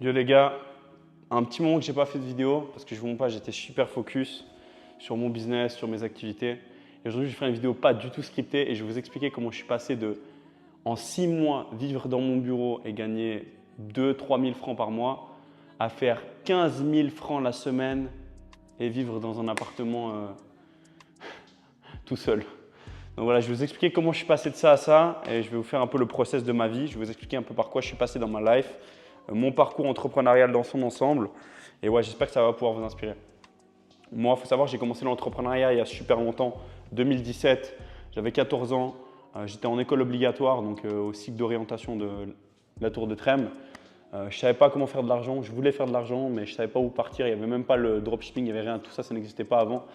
Yo les gars, un petit moment que j'ai pas fait de vidéo parce que je vous montre pas, j'étais super focus sur mon business, sur mes activités. Et aujourd'hui, je vais faire une vidéo pas du tout scriptée et je vais vous expliquer comment je suis passé de, en 6 mois, vivre dans mon bureau et gagner 2-3 000 francs par mois à faire 15 000 francs la semaine et vivre dans un appartement tout seul. Donc voilà, je vais vous expliquer comment je suis passé de ça à ça et je vais vous faire un peu le process de ma vie. Je vais vous expliquer un peu par quoi je suis passé dans ma life, mon parcours entrepreneurial dans son ensemble. Et ouais, j'espère que ça va pouvoir vous inspirer. Moi, il faut savoir, j'ai commencé l'entrepreneuriat il y a super longtemps, 2017. J'avais 14 ans, j'étais en école obligatoire, donc au cycle d'orientation de la Tour de Trême. Je ne savais pas comment faire de l'argent, je voulais faire de l'argent, mais je ne savais pas où partir. Il n'y avait même pas le dropshipping, il n'y avait rien, tout ça, ça n'existait pas avant.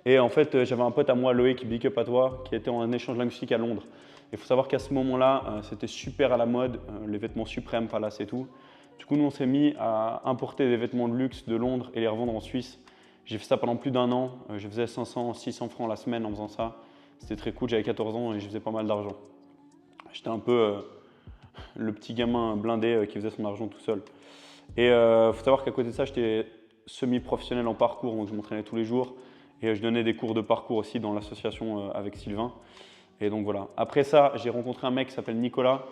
Et en fait, j'avais un pote à moi, Loïc, big up à toi, qui était en échange linguistique à Londres. Il faut savoir qu'à ce moment-là, c'était super à la mode, les vêtements Supreme, Palace et tout. Du coup, nous, on s'est mis à importer des vêtements de luxe de Londres et les revendre en Suisse. J'ai fait ça pendant plus d'un an. Je faisais 500, 600 francs la semaine en faisant ça. C'était très cool, j'avais 14 ans et je faisais pas mal d'argent. J'étais un peu le petit gamin blindé qui faisait son argent tout seul. Et il faut savoir qu'à côté de ça, j'étais semi-professionnel en parcours, donc je m'entraînais tous les jours. Et je donnais des cours de parcours aussi dans l'association avec Sylvain. Et donc voilà. Après ça, j'ai rencontré un mec qui s'appelle Nicolas.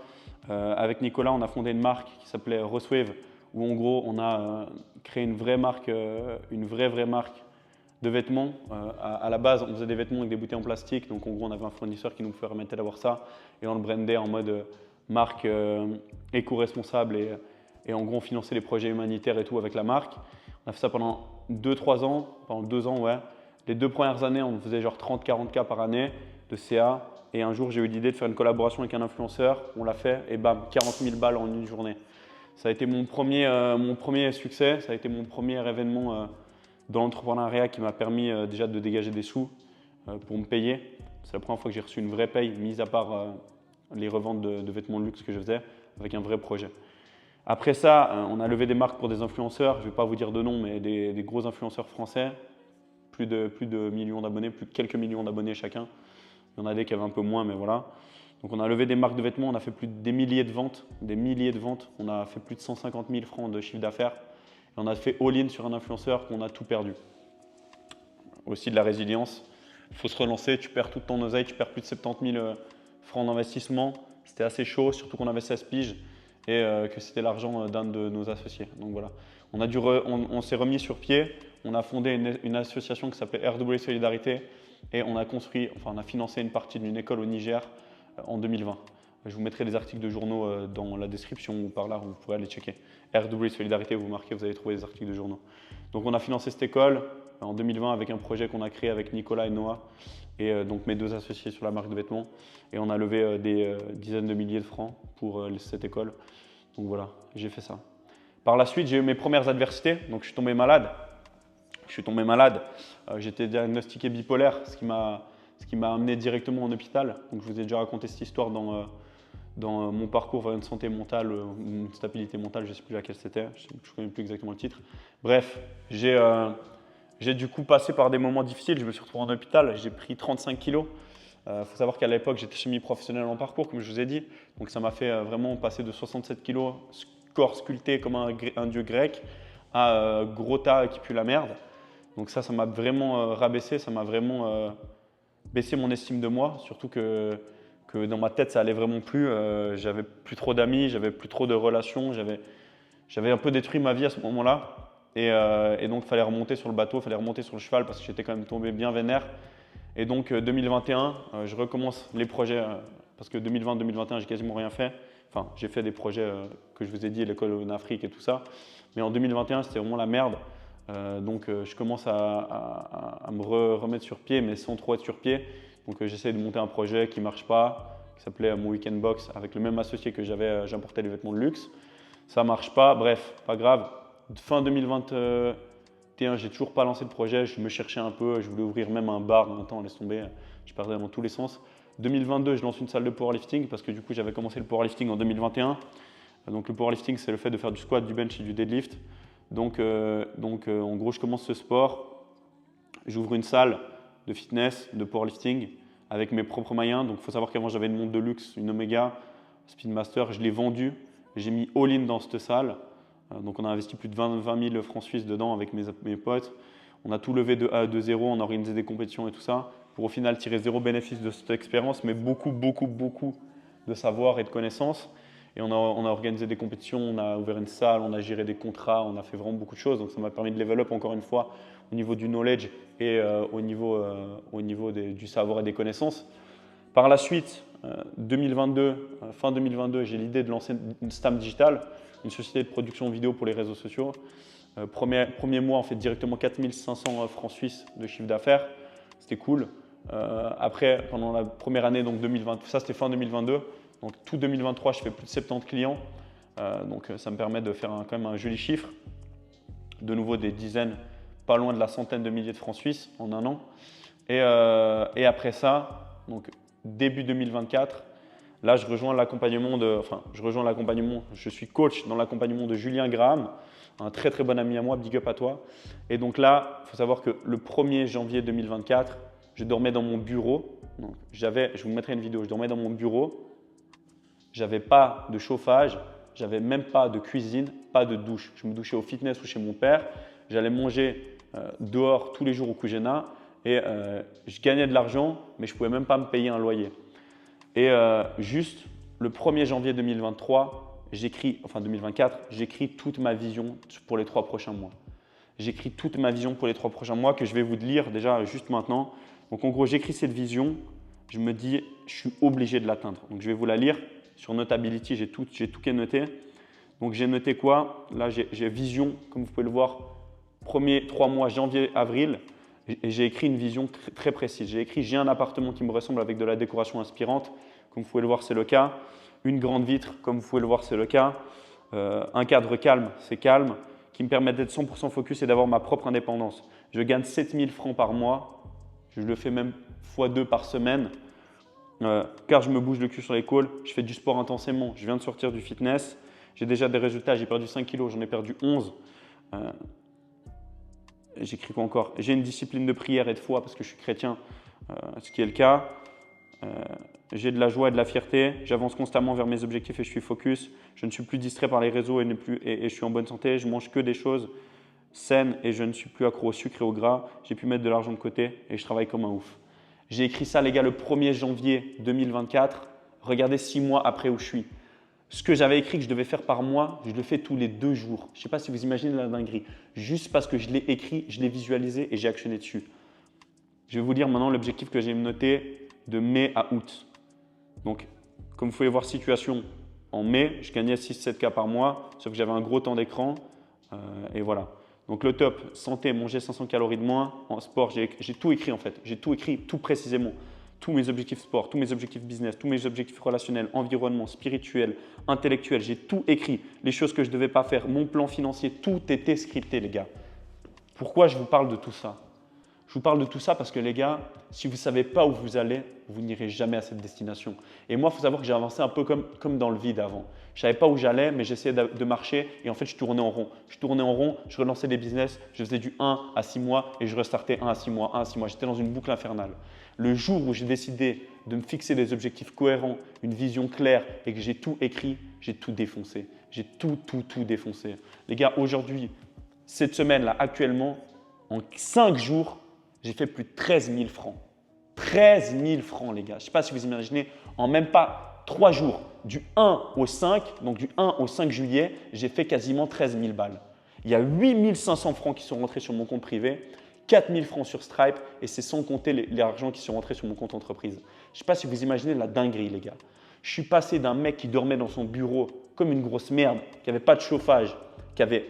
Avec Nicolas, on a fondé une marque qui s'appelait Roswave, où en gros, on a créé une vraie marque, une vraie marque de vêtements. À la base, on faisait des vêtements avec des bouteilles en plastique. Donc en gros, on avait un fournisseur qui nous permettait d'avoir ça. Et on le brandait en mode marque éco-responsable. Et en gros, on finançait les projets humanitaires et tout avec la marque. On a fait ça pendant 2-3 ans, pendant 2 ans, ouais. Les 2 premières années, on faisait genre 30-40K par année de CA. Et un jour, j'ai eu l'idée de faire une collaboration avec un influenceur. On l'a fait et bam, 40 000 balles en une journée. Ça a été mon premier succès. Ça a été mon premier événement dans l'entrepreneuriat qui m'a permis déjà de dégager des sous pour me payer. C'est la première fois que j'ai reçu une vraie paye, mis à part les reventes de vêtements de luxe que je faisais avec un vrai projet. Après ça, on a levé des marques pour des influenceurs. Je ne vais pas vous dire de nom, mais des gros influenceurs français. Plus de millions d'abonnés, plus de quelques millions d'abonnés chacun. Il y en a des qui avaient un peu moins, mais voilà. Donc on a levé des marques de vêtements, on a fait plus des milliers de ventes, On a fait plus de 150 000 francs de chiffre d'affaires. Et on a fait all-in sur un influenceur qu'on a tout perdu. Aussi de la résilience. Il faut se relancer, tu perds toute ton oseille, tu perds plus de 70 000 francs d'investissement. C'était assez chaud, surtout qu'on avait 16 piges et que c'était l'argent d'un de nos associés. Donc voilà, on s'est remis sur pied, on a fondé une association qui s'appelait RW Solidarité et on a financé une partie d'une école au Niger en 2020. Je vous mettrai des articles de journaux dans la description ou par là, vous pourrez aller checker. RW Solidarité, vous marquez, vous allez trouver des articles de journaux. Donc on a financé cette école en 2020 avec un projet qu'on a créé avec Nicolas et Noah et donc mes 2 associés sur la marque de vêtements. Et on a levé des dizaines de milliers de francs pour cette école. Donc voilà, j'ai fait ça. Par la suite, j'ai eu mes premières adversités, donc je suis tombé malade. J'étais diagnostiqué bipolaire, ce qui m'a amené directement en hôpital. Donc je vous ai déjà raconté cette histoire dans mon parcours vers une santé mentale, une stabilité mentale, je ne sais plus laquelle c'était, je ne connais plus exactement le titre. Bref, j'ai du coup passé par des moments difficiles, je me suis retrouvé en hôpital, j'ai pris 35 kilos. Faut savoir qu'à l'époque, j'étais semi-professionnel en parcours, comme je vous ai dit. Donc ça m'a fait vraiment passer de 67 kilos, corps sculpté comme un dieu grec, à gros tas qui pue la merde. Donc ça m'a vraiment rabaissé, ça m'a vraiment baissé mon estime de moi, surtout que dans ma tête, ça allait vraiment plus. J'avais plus trop d'amis, j'avais plus trop de relations, j'avais un peu détruit ma vie à ce moment-là. Et donc, il fallait remonter sur le bateau, il fallait remonter sur le cheval parce que j'étais quand même tombé bien vénère. Et donc, 2021, je recommence les projets parce que 2020-2021, j'ai quasiment rien fait. Enfin, j'ai fait des projets que je vous ai dit, l'école en Afrique et tout ça. Mais en 2021, c'était vraiment la merde. Donc, je commence à me remettre sur pied, mais sans trop être sur pied. Donc, j'essaie de monter un projet qui ne marche pas, qui s'appelait mon Weekend Box, avec le même associé que j'importais les vêtements de luxe. Ça ne marche pas, bref, pas grave. Fin 2021, j'ai toujours pas lancé de projet, je me cherchais un peu, je voulais ouvrir même un bar, en même temps, laisse tomber, je perdais dans tous les sens. 2022, je lance une salle de powerlifting parce que du coup, j'avais commencé le powerlifting en 2021. Donc le powerlifting, c'est le fait de faire du squat, du bench et du deadlift. Donc en gros, je commence ce sport, j'ouvre une salle de fitness, de powerlifting avec mes propres moyens. Donc il faut savoir qu'avant, j'avais une montre de luxe, une Omega Speedmaster, je l'ai vendue, j'ai mis all-in dans cette salle. Donc, on a investi plus de 20 000 francs suisses dedans avec mes potes. On a tout levé de 0, on a organisé des compétitions et tout ça pour au final tirer zéro bénéfice de cette expérience, mais beaucoup de savoir et de connaissances. Et on a organisé des compétitions, on a ouvert une salle, on a géré des contrats, on a fait vraiment beaucoup de choses. Donc ça m'a permis de level up encore une fois au niveau du knowledge et au niveau du savoir et des connaissances. Par la suite, fin 2022, j'ai l'idée de lancer une Stam Digital, une société de production vidéo pour les réseaux sociaux. Premier mois, on fait directement 4 500 francs suisses de chiffre d'affaires. C'était cool. Après, pendant la première année, donc 2020, ça c'était fin 2022. Donc tout 2023, je fais plus de 70 clients. Donc ça me permet de faire quand même un joli chiffre. De nouveau des dizaines, pas loin de la centaine de milliers de francs suisses en un an. Et après ça, donc début 2024, là je rejoins l'accompagnement je suis coach dans l'accompagnement de Julien Graham, un très bon ami à moi, big up à toi. Et donc là, il faut savoir que le 1er janvier 2024, je dormais dans mon bureau. Donc je vous mettrai une vidéo, je dormais dans mon bureau. J'avais pas de chauffage, j'avais même pas de cuisine, pas de douche. Je me douchais au fitness ou chez mon père. J'allais manger dehors tous les jours au Kujena et je gagnais de l'argent, mais je pouvais même pas me payer un loyer. Et juste le 1er janvier 2024, j'écris toute ma vision pour les 3 prochains mois. J'écris toute ma vision pour les 3 prochains mois que je vais vous lire déjà juste maintenant. Donc en gros, j'écris cette vision, je me dis, je suis obligé de l'atteindre. Donc je vais vous la lire. Sur Notability, j'ai tout qui est noté. Donc j'ai noté quoi? Là, j'ai vision, comme vous pouvez le voir, premier 3 mois, janvier, avril. Et j'ai écrit une vision très précise. J'ai écrit, j'ai un appartement qui me ressemble avec de la décoration inspirante. Comme vous pouvez le voir, c'est le cas. Une grande vitre, comme vous pouvez le voir, c'est le cas. Un cadre calme, c'est calme, qui me permet d'être 100% focus et d'avoir ma propre indépendance. Je gagne 7 000 francs par mois. Je le fais même x2 par semaine. Car je me bouge le cul sur l'épaule, je fais du sport intensément, je viens de sortir du fitness, j'ai déjà des résultats, j'ai perdu 5 kilos, j'en ai perdu 11. J'écris quoi encore? J'ai une discipline de prière et de foi parce que je suis chrétien, ce qui est le cas. J'ai de la joie et de la fierté, j'avance constamment vers mes objectifs et je suis focus. Je ne suis plus distrait par les réseaux et je suis en bonne santé, je mange que des choses saines et je ne suis plus accro au sucre et au gras. J'ai pu mettre de l'argent de côté et je travaille comme un ouf. J'ai écrit ça, les gars, le 1er janvier 2024. Regardez 6 mois après où je suis. Ce que j'avais écrit que je devais faire par mois, je le fais tous les 2 jours. Je ne sais pas si vous imaginez la dinguerie. Juste parce que je l'ai écrit, je l'ai visualisé et j'ai actionné dessus. Je vais vous dire maintenant l'objectif que j'ai noté de mai à août. Donc, comme vous pouvez voir, situation en mai, je gagnais 6-7K par mois, sauf que j'avais un gros temps d'écran. Et voilà. Donc le top, santé, manger 500 calories de moins. En sport, j'ai tout écrit en fait. J'ai tout écrit, tout précisément. Tous mes objectifs sport, tous mes objectifs business, tous mes objectifs relationnels, environnement, spirituel, intellectuel. J'ai tout écrit. Les choses que je ne devais pas faire, mon plan financier, tout était scripté les gars. Pourquoi je vous parle de tout ça? Je vous parle de tout ça parce que les gars, si vous ne savez pas où vous allez, vous n'irez jamais à cette destination. Et moi, il faut savoir que j'ai avancé un peu comme dans le vide avant. Je ne savais pas où j'allais, mais j'essayais de marcher et en fait, je tournais en rond. Je tournais en rond, je relançais des business, je faisais du 1 à 6 mois et je restartais 1 à 6 mois, 1 à 6 mois. J'étais dans une boucle infernale. Le jour où j'ai décidé de me fixer des objectifs cohérents, une vision claire et que j'ai tout écrit, j'ai tout défoncé. J'ai tout défoncé. Les gars, aujourd'hui, cette semaine-là, actuellement, en 5 jours, j'ai fait plus de 13 000 francs. 13 000 francs, les gars. Je ne sais pas si vous imaginez, en même pas 3 jours, du 1 au 5, donc du 1 au 5 juillet, j'ai fait quasiment 13 000 balles. Il y a 8 500 francs qui sont rentrés sur mon compte privé, 4 000 francs sur Stripe et c'est sans compter les argents qui sont rentrés sur mon compte entreprise. Je ne sais pas si vous imaginez la dinguerie, les gars. Je suis passé d'un mec qui dormait dans son bureau comme une grosse merde, qui n'avait pas de chauffage, qui n'avait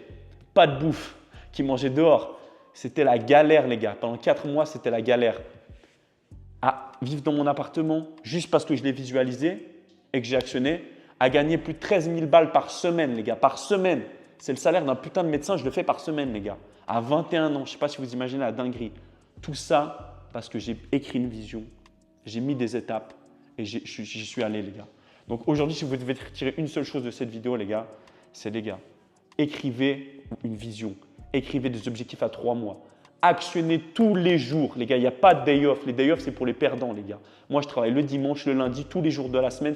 pas de bouffe, qui mangeait dehors. C'était la galère, les gars. Pendant 4 mois, c'était la galère. À vivre dans mon appartement juste parce que je l'ai visualisé et que j'ai actionné, à gagner plus de 13 000 balles par semaine, les gars. Par semaine. C'est le salaire d'un putain de médecin, je le fais par semaine, les gars. À 21 ans, je ne sais pas si vous imaginez la dinguerie. Tout ça parce que j'ai écrit une vision, j'ai mis des étapes et j'y suis allé, les gars. Donc aujourd'hui, si vous devez retirer une seule chose de cette vidéo, les gars, c'est les gars, écrivez une vision. Écrivez des objectifs à 3 mois. Actionnez tous les jours. Les gars, il n'y a pas de day off. Les day off, c'est pour les perdants, les gars. Moi, je travaille le dimanche, le lundi, tous les jours de la semaine.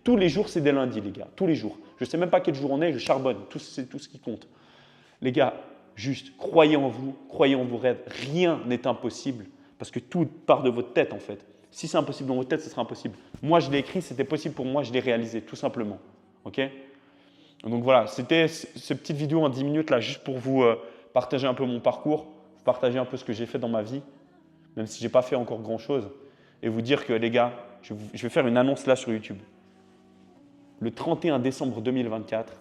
Tous les jours, c'est des lundis, les gars. Tous les jours. Je ne sais même pas quel jour on est, je charbonne. C'est tout ce qui compte. Les gars, juste croyez en vous, croyez en vos rêves. Rien n'est impossible parce que tout part de votre tête en fait. Si c'est impossible dans votre tête, ce sera impossible. Moi, je l'ai écrit, c'était possible pour moi, je l'ai réalisé tout simplement. Ok? Donc voilà, c'était cette petite vidéo en 10 minutes là, juste pour vous partager un peu mon parcours, vous partager un peu ce que j'ai fait dans ma vie, même si je n'ai pas fait encore grand chose, et vous dire que les gars, je vais faire une annonce là sur YouTube. Le 31 décembre 2024,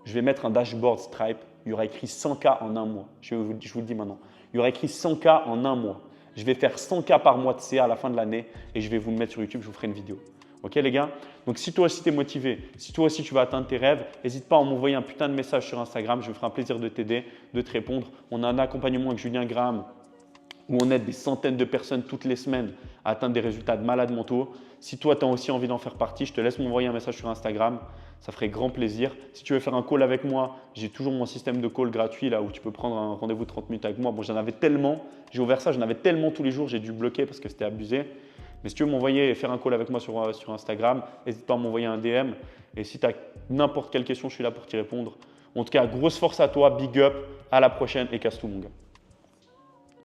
je vais mettre un dashboard Stripe. Il y aura écrit 100K en un mois. Je vous le dis maintenant. Il y aura écrit 100K en un mois. Je vais faire 100K par mois de CA à la fin de l'année et je vais vous le mettre sur YouTube. Je vous ferai une vidéo. Ok les gars? Donc si toi aussi tu es motivé, si toi aussi tu vas atteindre tes rêves, n'hésite pas à m'envoyer un putain de message sur Instagram. Je me ferai un plaisir de t'aider, de te répondre. On a un accompagnement avec Julien Graham où on aide des centaines de personnes toutes les semaines à atteindre des résultats de malades mentaux. Si toi, tu as aussi envie d'en faire partie, je te laisse m'envoyer un message sur Instagram. Ça ferait grand plaisir. Si tu veux faire un call avec moi, j'ai toujours mon système de call gratuit là où tu peux prendre un rendez-vous de 30 minutes avec moi. Bon, j'en avais tellement, j'ai ouvert ça, j'en avais tellement tous les jours, j'ai dû bloquer parce que c'était abusé. Mais si tu veux m'envoyer et faire un call avec moi sur Instagram, n'hésite pas à m'envoyer un DM. Et si tu as n'importe quelle question, je suis là pour t'y répondre. En tout cas, grosse force à toi, big up, à la prochaine et casse tout mon gars.